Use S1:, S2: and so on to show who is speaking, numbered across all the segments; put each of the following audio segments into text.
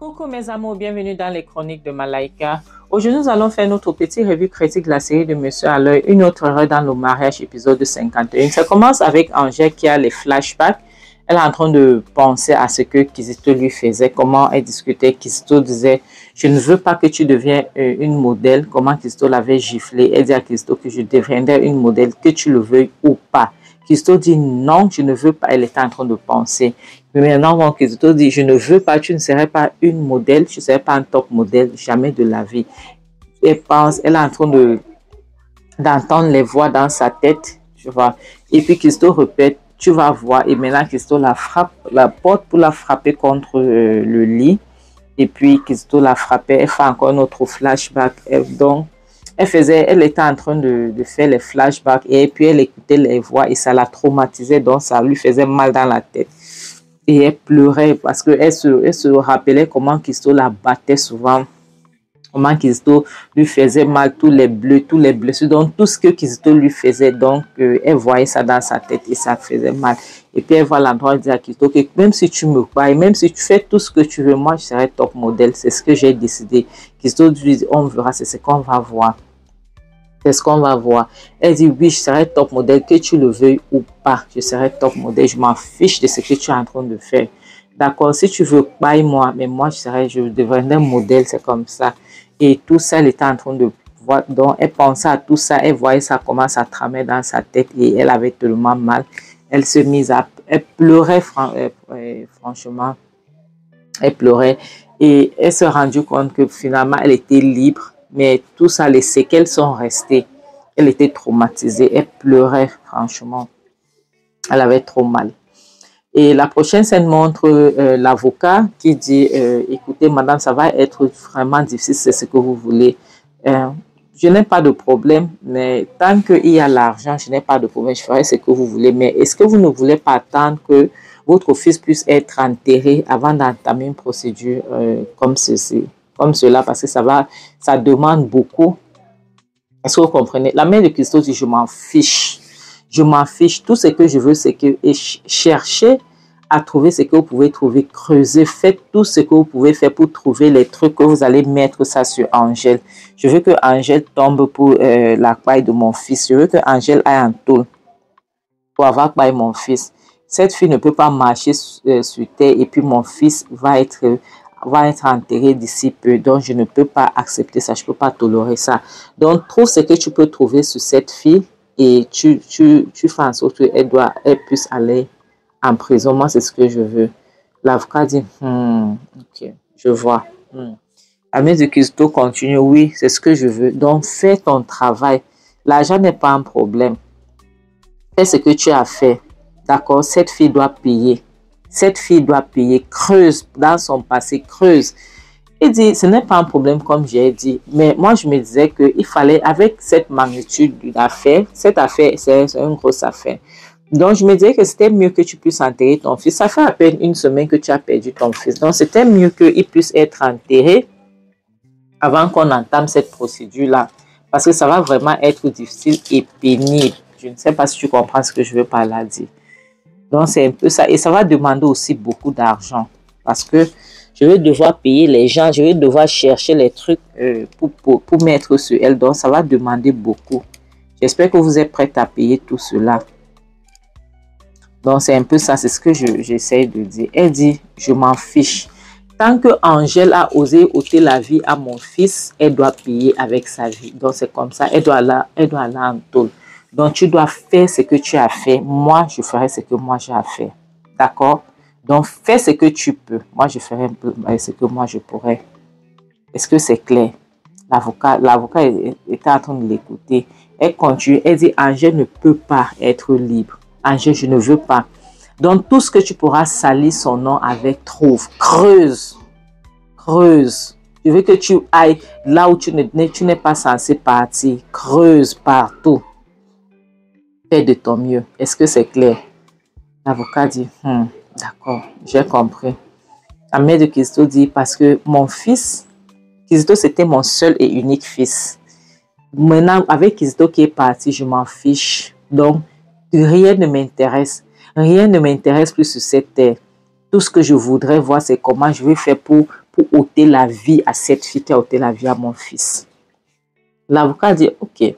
S1: Coucou mes amours, bienvenue dans les chroniques de Malaika. Aujourd'hui, nous allons faire notre petite revue critique de la série de Monsieur à l'œil, une autre erreur dans le mariage, épisode 51. Ça commence avec Angèle qui a les flashbacks. Elle est en train de penser à ce que Kizito lui faisait, comment elle discutait. Kizito disait, je ne veux pas que tu deviennes une modèle, comment Kizito l'avait giflé. Elle dit à Kizito que je deviendrai une modèle, que tu le veuilles ou pas. Kizito dit non, je ne veux pas. Elle était en train de penser. Mais maintenant, quand Kizito dit, je ne veux pas, tu ne serais pas une modèle, tu ne serais pas un top modèle, jamais de la vie. Elle pense, elle est en train d'entendre les voix dans sa tête, tu vois. Et puis Kizito répète, tu vas voir. Et maintenant, Kizito la frappe, la porte pour la frapper contre le lit. Et puis Kizito la frappait, elle fait encore un autre flashback. Elle était en train de faire les flashbacks et puis elle écoutait les voix et ça la traumatisait, donc ça lui faisait mal dans la tête. Et elle pleurait parce qu'elle se rappelait comment Kizito la battait souvent, comment Kizito lui faisait mal, tous les bleus, tous les blessures, donc tout ce que Kizito lui faisait, donc elle voyait ça dans sa tête et ça faisait mal. Et puis elle va l'endroit dire à Kizito que même si tu me crois, même si tu fais tout ce que tu veux, moi je serai top modèle, c'est ce que j'ai décidé. Kizito lui dit, on verra, c'est ce qu'on va voir. C'est ce qu'on va voir. Elle dit, oui, je serai top modèle, que tu le veuilles ou pas. Je serai top modèle. Je m'en fiche de ce que tu es en train de faire. D'accord, si tu veux pas, moi, mais moi, je deviendrai modèle, c'est comme ça. Et tout ça, elle était en train de voir. Donc, elle pensait à tout ça. Elle voyait ça commence à tramer dans sa tête et elle avait tellement mal. Elle se mise à... Elle pleurait, franchement. Elle pleurait. Et elle se rendit compte que finalement, elle était libre. Mais tout ça, les séquelles sont restées. Elle était traumatisée. Elle pleurait, franchement. Elle avait trop mal. Et la prochaine scène montre l'avocat qui dit, écoutez, madame, ça va être vraiment difficile, c'est ce que vous voulez. Je n'ai pas de problème, mais tant qu'il y a l'argent, je n'ai pas de problème, je ferai ce que vous voulez. Mais est-ce que vous ne voulez pas attendre que votre fils puisse être enterré avant d'entamer une procédure comme ceci? Comme cela, parce que ça demande beaucoup. Est-ce que vous comprenez? La mère de Kizito dit, je m'en fiche. Je m'en fiche. Tout ce que je veux, c'est que cherchez à trouver ce que vous pouvez trouver. Creusez. Faites tout ce que vous pouvez faire pour trouver les trucs que vous allez mettre ça sur Angèle. Je veux que Angèle tombe pour la paille de mon fils. Je veux que Angèle aille en tôle pour avoir paille mon fils. Cette fille ne peut pas marcher sur terre et puis mon fils va être enterré d'ici peu. Donc, je ne peux pas accepter ça. Je ne peux pas tolérer ça. Donc, trouve ce que tu peux trouver sur cette fille et tu fais en sorte qu'elle puisse aller en prison. Moi, c'est ce que je veux. L'avocat dit, ok, je vois. La mère de Kizito continue, oui, c'est ce que je veux. Donc, fais ton travail. L'argent n'est pas un problème. Fais ce que tu as fait. D'accord, cette fille doit payer. Cette fille doit payer, creuse dans son passé, creuse. Il dit, ce n'est pas un problème comme j'ai dit, mais moi je me disais qu'il fallait, avec cette magnitude d'affaires, cette affaire, c'est une grosse affaire. Donc je me disais que c'était mieux que tu puisses enterrer ton fils. Ça fait à peine une semaine que tu as perdu ton fils. Donc c'était mieux qu'il puisse être enterré avant qu'on entame cette procédure-là. Parce que ça va vraiment être difficile et pénible. Je ne sais pas si tu comprends ce que je veux par là dire. Donc, c'est un peu ça. Et ça va demander aussi beaucoup d'argent. Parce que je vais devoir payer les gens. Je vais devoir chercher les trucs pour mettre sur elle. Donc, ça va demander beaucoup. J'espère que vous êtes prêts à payer tout cela. Donc, c'est un peu ça. C'est ce que j'essaie de dire. Elle dit, je m'en fiche. Tant que Angèle a osé ôter la vie à mon fils, elle doit payer avec sa vie. Donc, c'est comme ça. Elle doit aller en tôle. Donc, tu dois faire ce que tu as fait. Moi, je ferai ce que moi j'ai fait. D'accord? Donc, fais ce que tu peux. Moi, je ferai un peu ce que moi je pourrais. Est-ce que c'est clair? L'avocat était en train de l'écouter. Elle continue. Elle dit, Angèle ne peut pas être libre. Angèle, je ne veux pas. Donc, tout ce que tu pourras salir son nom avec, trouve. Creuse. Creuse. Je veux que tu ailles là où tu n'es pas censé partir. Creuse partout. Fais de ton mieux. Est-ce que c'est clair? L'avocat dit, d'accord, j'ai compris. La mère de Kizito dit, parce que mon fils, Kizito, c'était mon seul et unique fils. Maintenant, avec Kizito qui est parti, je m'en fiche. Donc, rien ne m'intéresse. Rien ne m'intéresse plus sur cette terre. Tout ce que je voudrais voir, c'est comment je vais faire pour pour ôter la vie à cette fille qui a ôté la vie à mon fils. L'avocat dit, ok,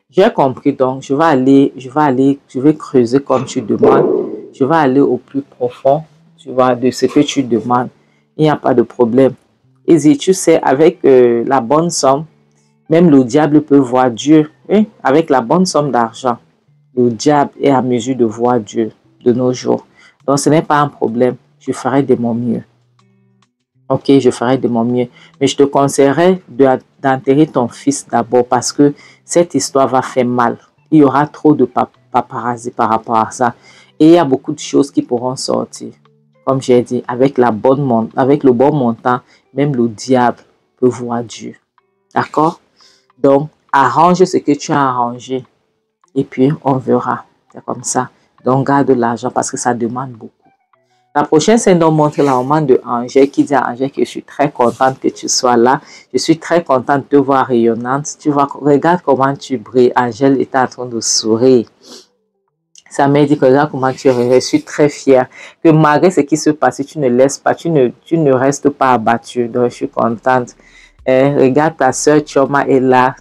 S1: j'ai compris, donc je vais creuser comme tu demandes, je vais aller au plus profond, tu vois, de ce que tu demandes. Il n'y a pas de problème. Il dit, tu sais, avec la bonne somme, même le diable peut voir Dieu. Hein? Avec la bonne somme d'argent, le diable est à mesure de voir Dieu de nos jours. Donc, ce n'est pas un problème. Je ferai de mon mieux. Ok, je ferai de mon mieux. Mais je te conseillerais d'enterrer ton fils d'abord parce que cette histoire va faire mal. Il y aura trop de paparazzi par rapport à ça. Et il y a beaucoup de choses qui pourront sortir. Comme j'ai dit, avec le bon montant, même le diable peut voir Dieu. D'accord? Donc, arrange ce que tu as arrangé. Et puis, on verra. C'est comme ça. Donc, garde l'argent parce que ça demande beaucoup. La prochaine scène nous montre la maman de Angèle qui dit à Angèle que je suis très contente que tu sois là. Je suis très contente de te voir rayonnante. Tu vois, regarde comment tu brilles. Angèle était en train de sourire. Sa mère dit que regarde comment tu es. Je suis très fière. Que malgré ce qui se passe, tu ne laisses pas, tu ne restes pas abattue. Donc, je suis contente. Regarde ta soeur Chioma est là.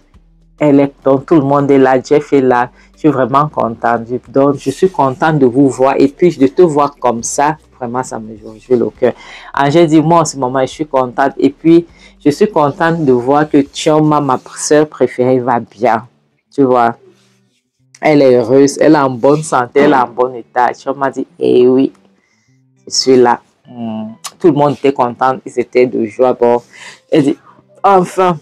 S1: Donc, tout le monde est là. Jeff est là. Je suis vraiment contente. Donc, je suis contente de vous voir. Et puis, de te voir comme ça, vraiment, ça me joue le cœur. Angèle dit, moi, en ce moment, je suis contente. Et puis, je suis contente de voir que Chioma, ma soeur préférée, va bien. Tu vois, elle est heureuse, elle est en bonne santé, elle est en bon état. Chioma dit, eh oui, je suis là. Tout le monde était content, ils étaient de joie. Bon, elle dit, enfin,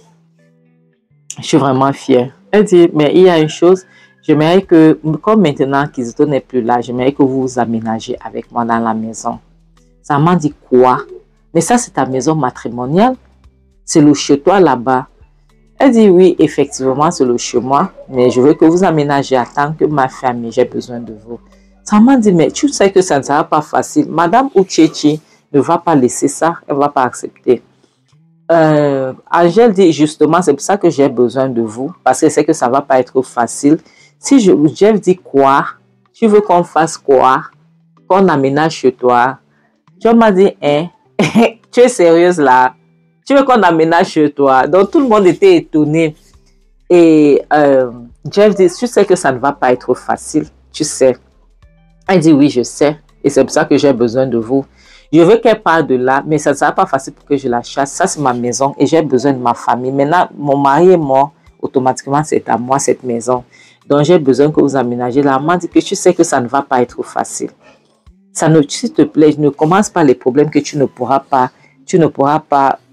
S1: je suis vraiment fière. Elle dit, mais il y a une chose, j'aimerais que, comme maintenant Kizito n'est plus là, j'aimerais que vous vous aménagez avec moi dans la maison. Ça m'a dit quoi? Mais ça, c'est ta maison matrimoniale? C'est le chez toi là-bas? Elle dit, oui, effectivement, c'est le chez moi, mais je veux que vous aménagez à temps que ma famille, j'ai besoin de vous. Ça m'a dit, mais tu sais que ça ne sera pas facile. Madame Uchechi ne va pas laisser ça, elle ne va pas accepter. Angèle dit justement, c'est pour ça que j'ai besoin de vous, parce que c'est que ça ne va pas être facile. Si Jeff dit quoi, tu veux qu'on fasse quoi, qu'on aménage chez toi. Tu m'as dit, hein, tu es sérieuse là, tu veux qu'on aménage chez toi. Donc tout le monde était étonné. Et Jeff dit, tu sais que ça ne va pas être facile, tu sais. Elle dit, oui, je sais, et c'est pour ça que j'ai besoin de vous. Je veux qu'elle parte de là, mais ça ne sera pas facile pour que je la chasse. Ça, c'est ma maison et j'ai besoin de ma famille. Maintenant, mon mari est mort. Automatiquement, c'est à moi cette maison. Donc, j'ai besoin que vous aménagez là. Elle m'a dit que tu sais que ça ne va pas être facile. S'il te plaît, ne commence pas les problèmes que tu ne pourras pas,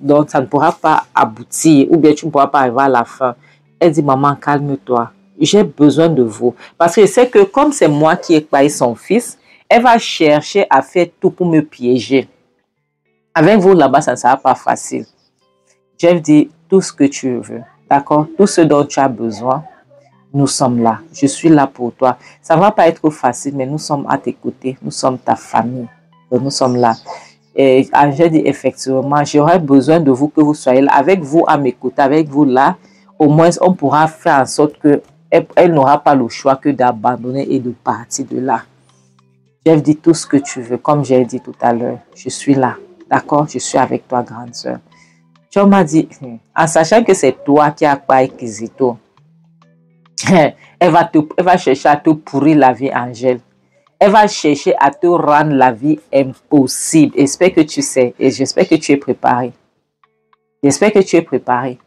S1: donc ça ne pourra pas aboutir ou bien tu ne pourras pas arriver à la fin. Elle dit, maman, calme-toi. J'ai besoin de vous. Parce que c'est que comme c'est moi qui ai payé son fils, elle va chercher à faire tout pour me piéger. Avec vous là-bas, ça ne sera pas facile. Jeff dit, tout ce que tu veux, d'accord? Tout ce dont tu as besoin, nous sommes là. Je suis là pour toi. Ça ne va pas être facile, mais nous sommes à tes côtés. Nous sommes ta famille. Donc, nous sommes là. Et Angèle dit, effectivement, j'aurais besoin de vous, que vous soyez là. Avec vous à mes côtés, avec vous là, au moins, on pourra faire en sorte qu'elle n'aura pas le choix que d'abandonner et de partir de là. Jeff dit tout ce que tu veux, comme j'ai dit tout à l'heure. Je suis là, d'accord? Je suis avec toi, grande sœur. Tu m'as dit, en sachant que c'est toi qui as pas Kizito, elle va chercher à te pourrir la vie, Angèle. Elle va chercher à te rendre la vie impossible. J'espère que tu sais et j'espère que tu es préparé. J'espère que tu es préparé.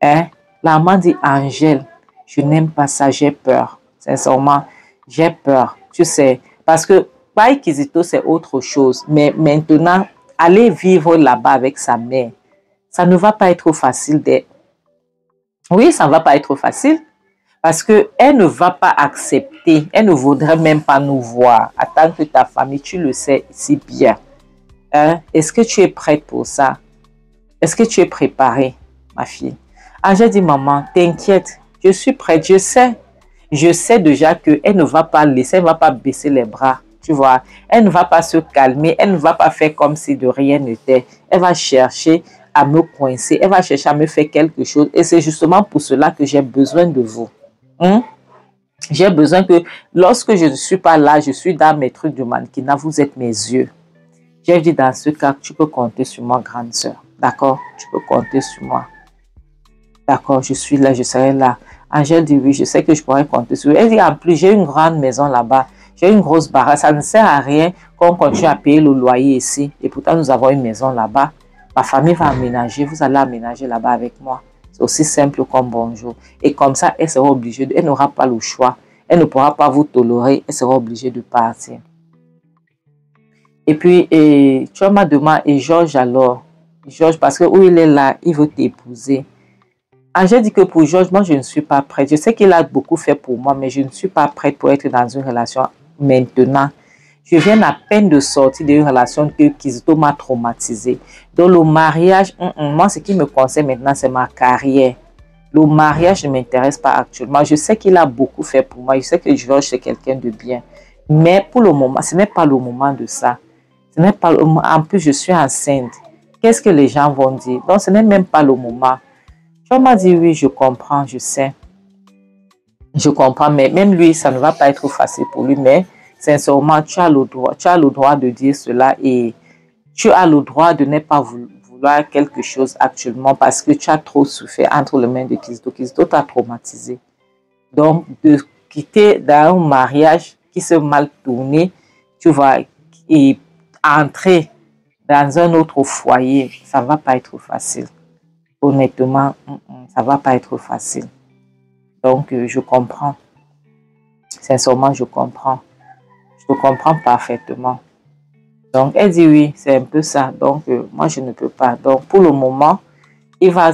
S1: Hein? La maman dit, Angèle, je n'aime pas ça, j'ai peur. Sincèrement, j'ai peur. Tu sais, parce que Pai Kizito, c'est autre chose. Mais maintenant, aller vivre là-bas avec sa mère, ça ne va pas être facile d'être. Oui, ça ne va pas être facile. Parce qu'elle ne va pas accepter, elle ne voudrait même pas nous voir. En tant que ta famille, tu le sais si bien. Hein? Est-ce que tu es prête pour ça? Est-ce que tu es préparée, ma fille? Ah, j'ai dit, maman, t'inquiète, je suis prête, je sais. Je sais déjà qu'elle ne va pas laisser, elle ne va pas baisser les bras, tu vois. Elle ne va pas se calmer, elle ne va pas faire comme si de rien n'était. Elle va chercher à me coincer, elle va chercher à me faire quelque chose. Et c'est justement pour cela que j'ai besoin de vous. J'ai besoin que lorsque je ne suis pas là, je suis dans mes trucs de mannequinat, vous êtes mes yeux. J'ai dit dans ce cas, tu peux compter sur moi, grande sœur. D'accord? Tu peux compter sur moi. D'accord, je suis là, je serai là. Angèle dit oui, je sais que je pourrais compter sur vous. Elle dit en plus, j'ai une grande maison là-bas. J'ai une grosse baraque. Ça ne sert à rien qu'on continue à payer le loyer ici. Et pourtant, nous avons une maison là-bas. Ma famille va aménager. Vous allez aménager là-bas avec moi. C'est aussi simple comme bonjour. Et comme ça, elle sera obligée, elle n'aura pas le choix. Elle ne pourra pas vous tolérer. Elle sera obligée de partir. Et puis, tu m'as demandé, et Georges alors? Georges, parce que où il est là, il veut t'épouser. J'ai dit que pour Georges, moi, je ne suis pas prête. Je sais qu'il a beaucoup fait pour moi, mais je ne suis pas prête pour être dans une relation maintenant. Je viens à peine de sortir d'une relation que Kizito m'a traumatisée. Donc, le mariage, moi, ce qui me concerne maintenant, c'est ma carrière. Le mariage ne m'intéresse pas actuellement. Je sais qu'il a beaucoup fait pour moi. Je sais que Georges, c'est quelqu'un de bien. Mais pour le moment, ce n'est pas le moment de ça. Ce n'est pas le moment. En plus, je suis enceinte. Qu'est-ce que les gens vont dire? Donc, ce n'est même pas le moment. Je m'a dit oui, je comprends, je sais. Je comprends, mais même lui, ça ne va pas être facile pour lui. Mais sincèrement, tu as le droit de dire cela et tu as le droit de ne pas vouloir quelque chose actuellement parce que tu as trop souffert entre les mains de Kizito. Kizito t'a traumatisé. Donc, de quitter dans un mariage qui s'est mal tourné, tu vas et entrer dans un autre foyer, ça ne va pas être facile. Honnêtement, ça ne va pas être facile. Donc, je comprends. Sincèrement, je comprends. Je comprends parfaitement. Donc, elle dit oui, c'est un peu ça. Donc, moi, je ne peux pas. Donc, pour le moment, il va...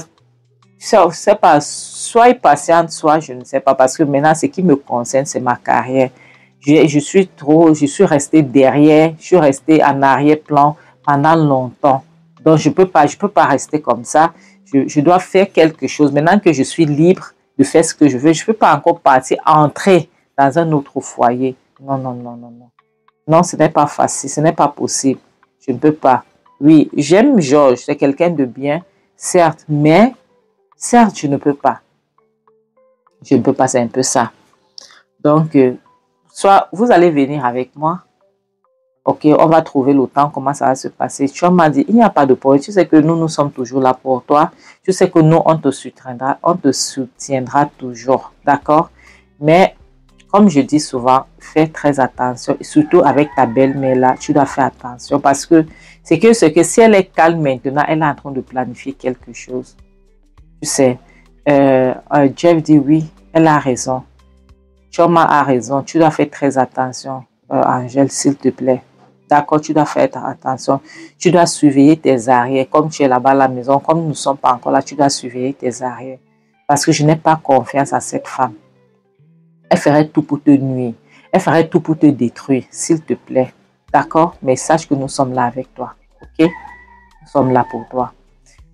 S1: Je sais pas, soit il patiente, soit je ne sais pas. Parce que maintenant, ce qui me concerne, c'est ma carrière. Je suis restée derrière, je suis restée en arrière-plan pendant longtemps. Donc, je peux pas rester comme ça. Je dois faire quelque chose. Maintenant que je suis libre de faire ce que je veux, je ne peux pas encore partir, entrer dans un autre foyer. Non, non, non, non, non. Non, ce n'est pas facile, ce n'est pas possible. Je ne peux pas. Oui, j'aime Georges, c'est quelqu'un de bien, certes, mais certes, je ne peux pas. Je ne peux pas, c'est un peu ça. Donc, soit vous allez venir avec moi. Ok, on va trouver le temps, comment ça va se passer. Tu m'as dit, il n'y a pas de problème. Tu sais que nous sommes toujours là pour toi. Tu sais que nous, on te soutiendra toujours. D'accord? Mais, comme je dis souvent, fais très attention. Et surtout avec ta belle-mère là, tu dois faire attention. Parce que c'est que si elle est calme maintenant, elle est en train de planifier quelque chose. Tu sais, Jeff dit oui, elle a raison. Choma a raison. Tu dois faire très attention, Angèle, s'il te plaît. D'accord, tu dois faire attention. Tu dois surveiller tes arrières. Comme tu es là-bas à la maison, comme nous ne sommes pas encore là, tu dois surveiller tes arrières. Parce que je n'ai pas confiance à cette femme. Elle ferait tout pour te nuire. Elle ferait tout pour te détruire, s'il te plaît. D'accord? Mais sache que nous sommes là avec toi. Ok? Nous sommes là pour toi.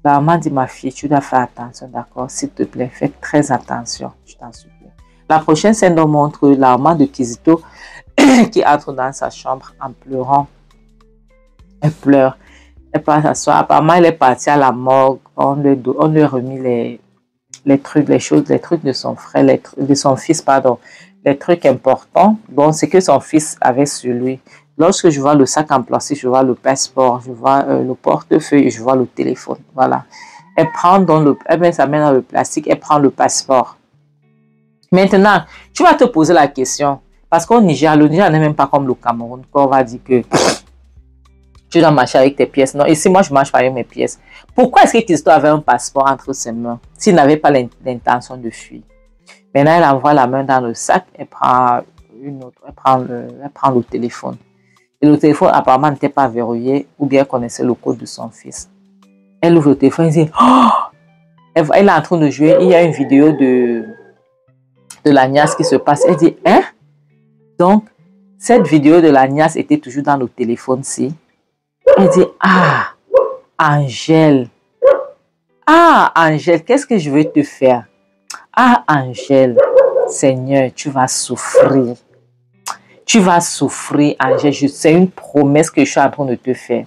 S1: La maman dit, ma fille, tu dois faire attention, d'accord? S'il te plaît, fais très attention. Je t'en supplie. La prochaine scène nous montre la maman de Kizito qui entre dans sa chambre en pleurant. Elle pleure. Elle part s'asseoir. Apparemment, elle est partie à la morgue. On lui a remis les trucs de son frère, de son fils, pardon. Les trucs importants. Bon, c'est que son fils avait sur lui. Lorsque je vois le sac en plastique, je vois le passeport, je vois le portefeuille, je vois le téléphone. Voilà. Elle prend elle met sa main dans le plastique, elle prend le passeport. Maintenant, tu vas te poser la question. Parce qu'au Niger, le Niger n'est même pas comme le Cameroun. On va dire que tu dois marcher avec tes pièces. Non, ici, moi, je marche pas avec mes pièces. Pourquoi est-ce que Kizito avait un passeport entre ses mains s'il n'avait pas l'intention de fuir? Maintenant, elle envoie la main dans le sac, elle prend elle prend le téléphone. Et le téléphone, apparemment, n'était pas verrouillé ou bien connaissait le code de son fils. Elle ouvre le téléphone et dit, oh! Elle est en train de jouer. Il y a une vidéo de la niasse qui se passe. Elle dit, hein? Donc, cette vidéo de la niasse était toujours dans le téléphone-ci. Elle dit, ah, Angèle. Ah, Angèle, qu'est-ce que je vais te faire? Ah, Angèle, Seigneur, tu vas souffrir. Tu vas souffrir, Angèle. C'est une promesse que je suis en train de te faire.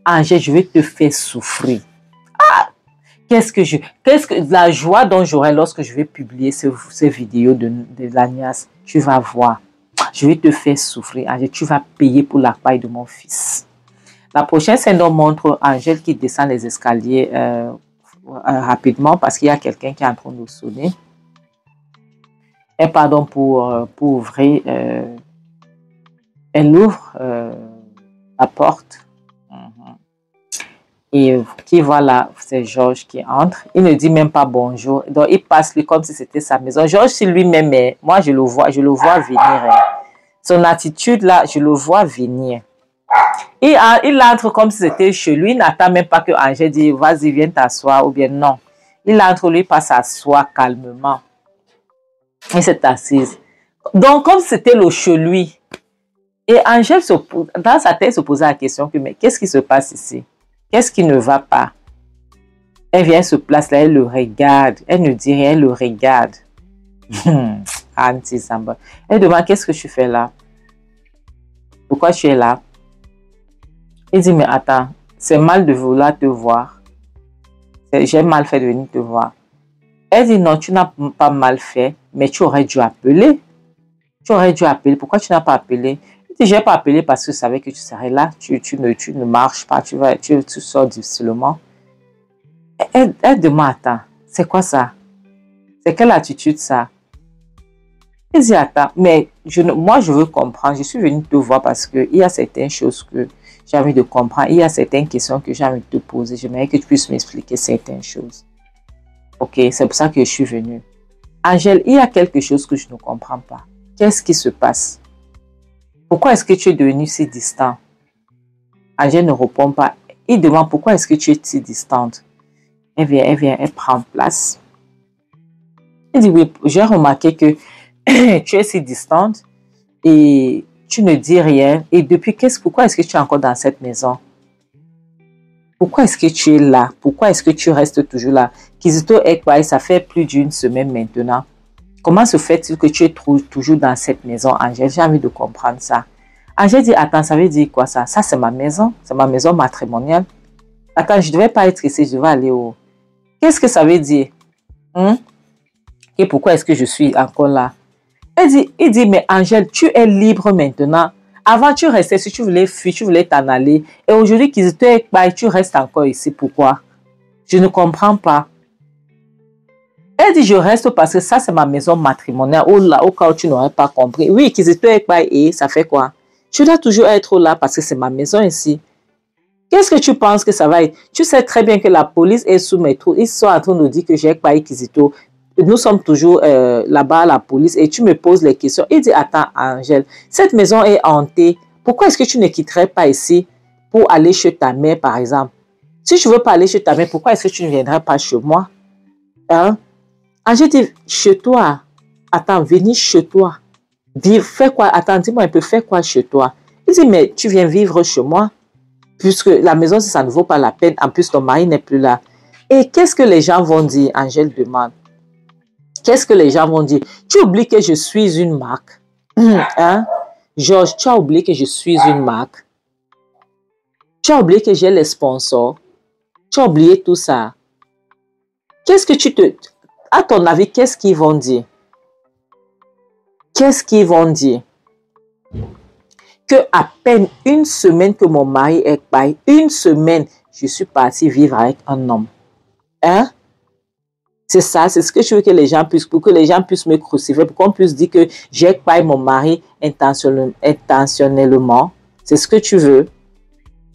S1: Angèle, je vais te faire souffrir. Ah, la joie dont j'aurai lorsque je vais publier ces vidéos de la niasse, tu vas voir. Je vais te faire souffrir, Angèle. Tu vas payer pour la paille de mon fils. La prochaine scène donc montre Angèle qui descend les escaliers rapidement parce qu'il y a quelqu'un qui est en train de sonner. Et pardon pour ouvrir. Elle ouvre la porte. Et qui voit là, c'est Georges qui entre. Il ne dit même pas bonjour. Donc, il passe lui comme si c'était sa maison. Georges, si lui-même, moi, je le vois venir. Hein. Son attitude là, je le vois venir. Il entre comme si c'était chez lui. Il n'attend même pas que Angèle dise, vas-y, viens t'asseoir. Ou bien non. Il entre, lui, pas s'asseoir calmement. Il s'est assise. Donc, comme c'était le chez lui. Et Angèle, dans sa tête, se posait la question que, mais qu'est-ce qui se passe ici? Qu'est-ce qui ne va pas? Elle vient se place là, elle le regarde. Elle ne dit rien, elle le regarde. Anti-Samba. Elle demande, qu'est-ce que tu fais là? Pourquoi tu es là? Il dit, mais attends, c'est mal de vouloir te voir. J'ai mal fait de venir te voir. Elle dit, non, tu n'as pas mal fait, mais tu aurais dû appeler. Tu aurais dû appeler. Pourquoi tu n'as pas appelé? Il dit, je n'ai pas appelé parce que je savais que tu serais là. Tu ne marches pas, tu sors difficilement. Elle demande, attends, c'est quoi ça? C'est quelle attitude ça? Il dit, attends, mais moi je veux comprendre. Je suis venue te voir parce qu'il y a certaines choses que j'ai envie de comprendre. Il y a certaines questions que j'ai envie de te poser. J'aimerais que tu puisses m'expliquer certaines choses. Ok, c'est pour ça que je suis venue. Angèle, il y a quelque chose que je ne comprends pas. Qu'est-ce qui se passe? Pourquoi est-ce que tu es devenue si distant? Angèle ne répond pas. Il demande pourquoi est-ce que tu es si distante? Elle vient, elle prend place. Elle dit oui, j'ai remarqué que tu es si distante et tu ne dis rien. Et pourquoi est-ce que tu es encore dans cette maison? Pourquoi est-ce que tu es là? Pourquoi est-ce que tu restes toujours là? Kizito Ekpai, ça fait plus d'une semaine maintenant. Comment se fait-il que tu es toujours dans cette maison, Angèle? J'ai envie de comprendre ça. Angèle dit, attends, ça veut dire quoi ça? Ça, c'est ma maison. C'est ma maison matrimoniale. Attends, je ne devais pas être ici, je devais aller où? Qu'est-ce que ça veut dire? Et pourquoi est-ce que je suis encore là? Il dit, mais Angèle, tu es libre maintenant. Avant, tu restais, si tu voulais fuir, tu voulais t'en aller. Et aujourd'hui, tu restes encore ici. Pourquoi? Je ne comprends pas. Elle dit, je reste parce que ça, c'est ma maison matrimoniale. Au cas où tu n'aurais pas compris. Oui, Kizito Ekpai, et ça fait quoi? Je dois toujours être là parce que c'est ma maison ici. Qu'est-ce que tu penses que ça va être? Tu sais très bien que la police est sous mes trous. Ils sont en train de dire que j'ai Ekpai Kizito. Nous sommes toujours là-bas à la police et tu me poses les questions. Il dit, attends, Angèle, cette maison est hantée. Pourquoi est-ce que tu ne quitterais pas ici pour aller chez ta mère, par exemple? Si je ne veux pas aller chez ta mère, pourquoi est-ce que tu ne viendrais pas chez moi? Hein? Angèle dit, chez toi. Attends, venez chez toi. Fais quoi? Attends, dis-moi un peu, fais quoi chez toi? Il dit, mais tu viens vivre chez moi? Puisque la maison, ça ne vaut pas la peine. En plus, ton mari n'est plus là. Et qu'est-ce que les gens vont dire? Angèle demande. Qu'est-ce que les gens vont dire? Tu oublies que je suis une marque. Hein? Georges, tu as oublié que je suis une marque. Tu as oublié que j'ai les sponsors. Tu as oublié tout ça. Qu'est-ce que à ton avis, qu'est-ce qu'ils vont dire? Qu'est-ce qu'ils vont dire? Que à peine une semaine que mon mari est parti, une semaine, je suis partie vivre avec un homme. Hein? C'est ça, c'est ce que je veux que les gens puissent, pour que les gens puissent me crucifier, pour qu'on puisse dire que j'ai pas mon mari intentionnellement. C'est ce que tu veux.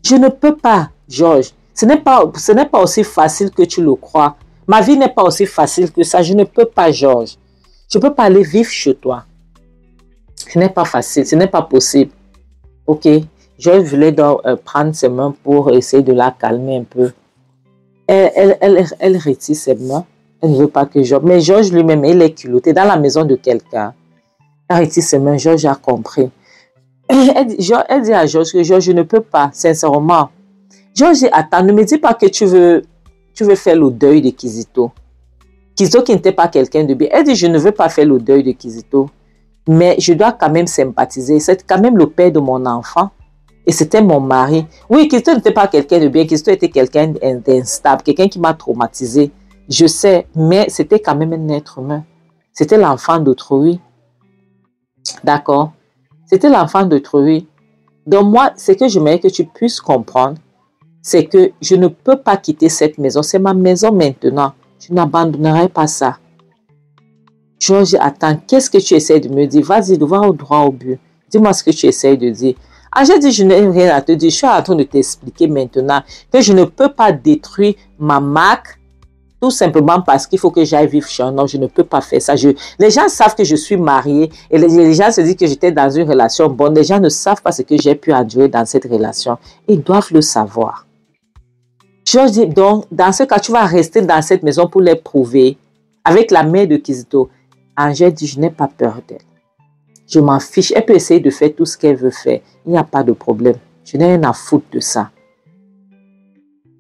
S1: Je ne peux pas, Georges. Ce n'est pas aussi facile que tu le crois. Ma vie n'est pas aussi facile que ça. Je ne peux pas, Georges. Je ne peux pas aller vivre chez toi. Ce n'est pas facile, ce n'est pas possible. Ok, Georges voulait donc prendre ses mains pour essayer de la calmer un peu. Elle retire ses mains. Elle ne veut pas que Georges... Mais Georges lui-même, il est culotté dans la maison de quelqu'un. Elle retire ses mains, Georges a compris. Elle dit à Georges que Georges, je ne peux pas, sincèrement. Georges dit, attends, ne me dis pas que tu veux faire le deuil de Kizito. Kizito qui n'était pas quelqu'un de bien. Elle dit, je ne veux pas faire le deuil de Kizito. Mais je dois quand même sympathiser. C'est quand même le père de mon enfant. Et c'était mon mari. Oui, Kizito n'était pas quelqu'un de bien. Kizito était quelqu'un d'instable, quelqu'un qui m'a traumatisé. Je sais, mais c'était quand même un être humain. C'était l'enfant d'autrui. D'accord? C'était l'enfant d'autrui. Donc moi, ce que j'aimerais que tu puisses comprendre, c'est que je ne peux pas quitter cette maison. C'est ma maison maintenant. Je n'abandonnerai pas ça. Georges, attends, qu'est-ce que tu essaies de me dire? Vas-y, va au droit au but. Dis-moi ce que tu essaies de dire. Angèle dit, je n'ai rien à te dire. Je suis en train de t'expliquer maintenant que je ne peux pas détruire ma marque tout simplement parce qu'il faut que j'aille vivre chez un homme. Je ne peux pas faire ça. Les gens savent que je suis mariée et les gens se disent que j'étais dans une relation bonne. Les gens ne savent pas ce que j'ai pu endurer dans cette relation. Ils doivent le savoir. Georges dit, donc, dans ce cas, tu vas rester dans cette maison pour les prouver avec la mère de Kizito. Angèle dit, je n'ai pas peur d'elle. Je m'en fiche. Elle peut essayer de faire tout ce qu'elle veut faire. Il n'y a pas de problème. Je n'ai rien à foutre de ça.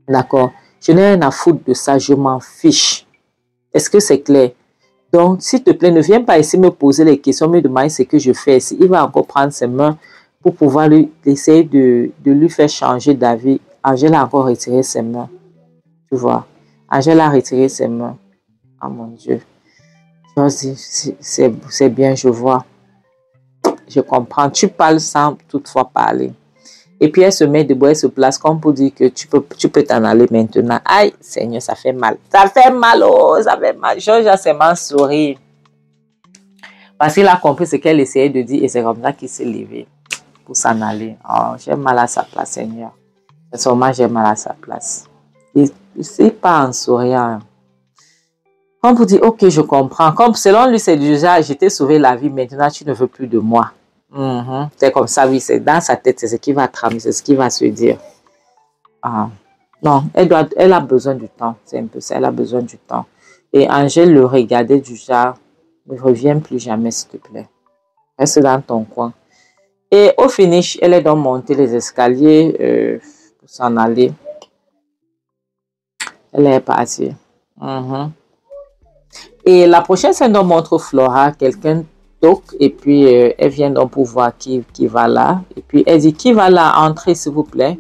S1: D'accord? Je n'ai rien à foutre de ça. Je m'en fiche. Est-ce que c'est clair? Donc, s'il te plaît, ne viens pas ici me poser les questions, me demander ce que je fais ici. Il va encore prendre ses mains pour pouvoir essayer de lui faire changer d'avis. Angèle a encore retiré ses mains. Tu vois? Angèle a retiré ses mains. Oh mon Dieu. C'est bien, je vois. Je comprends. Tu parles sans toutefois parler. Et puis elle se met debout, elle se place comme pour dire que tu peux t'en aller maintenant. Aïe, Seigneur, ça fait mal. Ça fait mal, oh, ça fait mal. Georges a seulement souri. Parce qu'il a compris ce qu'elle essayait de dire et c'est comme ça qu'il s'est levé pour s'en aller. Oh, j'ai mal à sa place, Seigneur. Sûrement, j'ai mal à sa place. C'est pas en souriant. Comme pour dire, ok, je comprends. Comme selon lui, c'est déjà, je t'ai sauvé la vie, maintenant tu ne veux plus de moi. C'est comme ça, oui, c'est dans sa tête, c'est ce qui va tramer, c'est ce qui va se dire. Ah. Non, elle a besoin du temps, c'est un peu ça, elle a besoin du temps. Et Angèle le regardait du genre, ne reviens plus jamais, s'il te plaît. Reste dans ton coin. Et au finish, elle est donc montée les escaliers pour s'en aller. Elle est partie. Et la prochaine scène donc montre Flora, quelqu'un toque et puis elle vient donc pour voir qui va là. Et puis elle dit, qui va là? Entrez s'il vous plaît.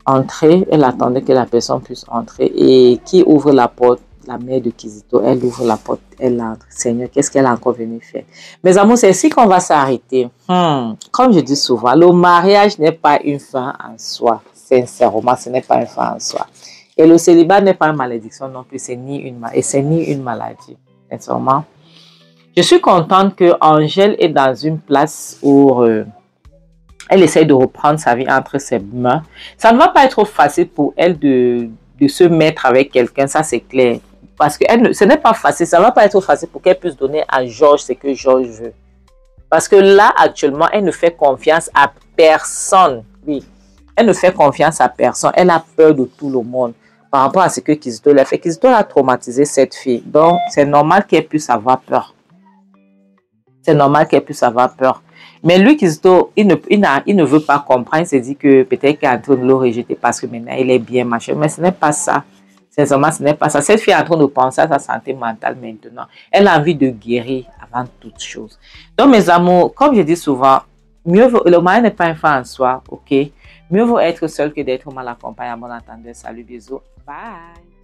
S1: Entrez. Elle attendait que la personne puisse entrer. Et qui ouvre la porte? La mère de Kizito. Elle ouvre la porte, elle entre. Seigneur, qu'est-ce qu'elle a encore venu faire? Mes amours, c'est ici qu'on va s'arrêter. Comme je dis souvent, le mariage n'est pas une fin en soi. Sincèrement, ce n'est pas une fin en soi. Et le célibat n'est pas une malédiction non plus, c'est ni une maladie. Sincèrement. Je suis contente que Angèle est dans une place où elle essaie de reprendre sa vie entre ses mains. Ça ne va pas être facile pour elle de se mettre avec quelqu'un, ça c'est clair. Parce que ce n'est pas facile, ça ne va pas être facile pour qu'elle puisse donner à Georges ce que Georges veut. Parce que là, actuellement, elle ne fait confiance à personne. Oui, elle ne fait confiance à personne. Elle a peur de tout le monde par rapport à ce que Kizito l'a fait. Kizito a traumatisé cette fille. Donc, c'est normal qu'elle puisse avoir peur. C'est normal qu'elle puisse avoir peur. Mais lui, Kizito, il ne veut pas comprendre. Il se dit que peut-être qu'elle est en train de le rejeter parce que maintenant, il est bien machin. Mais ce n'est pas ça. Sincèrement, ce n'est pas ça. Cette fille est en train de penser à sa santé mentale maintenant. Elle a envie de guérir avant toute chose. Donc, mes amours, comme je dis souvent, le mariage n'est pas un fin en soi, ok? Mieux vaut être seul que d'être mal accompagné. À bon entendeur. Salut, bisous. Bye.